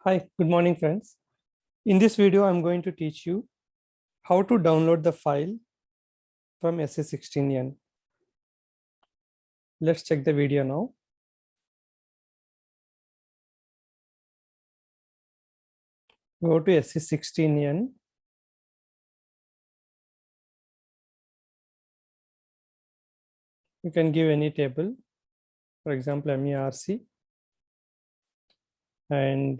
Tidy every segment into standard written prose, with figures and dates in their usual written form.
Hi, good morning friends. In this video, I'm going to teach you how to download the file from SE16N. Let's check the video now. Go to SE16N. You can give any table, for example, MERC. And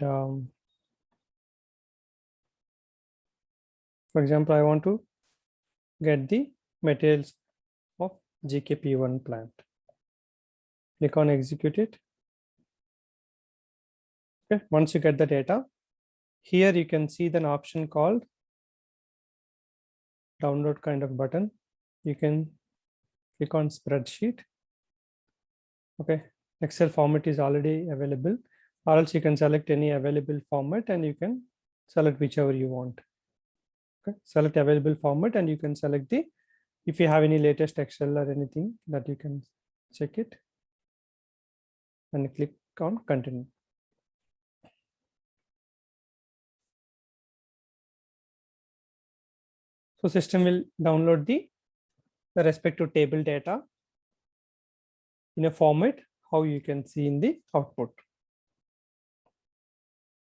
for example, I want to get the materials of GKP1 plant. Click on execute it. Okay. Once you get the data, here you can see an option called download kind of button. You can click on spreadsheet. Okay, Excel format is already available, or else you can select any available format and you can select whichever you want. Okay, select available format and you can select the, if you have any latest Excel or anything that you can check it and click on continue. So system will download the respective table data in a format how you can see in the output.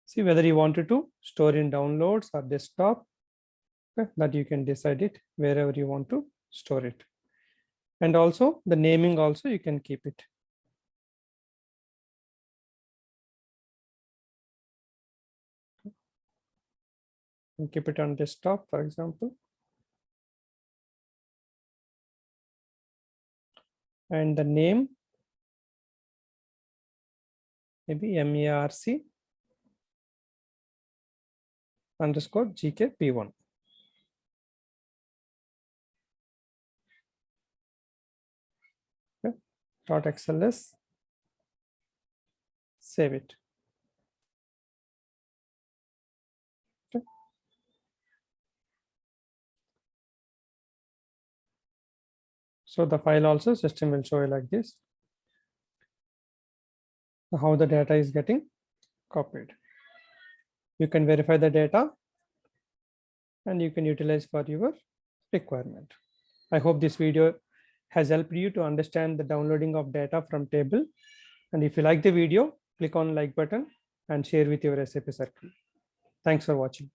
See whether you wanted to store in downloads or desktop. Okay, that you can decide it wherever you want to store it. And also the naming also you can keep it. And keep it on desktop, for example. And the name, maybe MERC underscore GKP1. Okay. .xls, save it. Okay. So the file also system will show you like this, how the data is getting copied. You can verify the data and you can utilize for your requirement. I hope this video has helped you to understand the downloading of data from table. And if you like the video, click on like button and share with your SAP circle. Thanks for watching.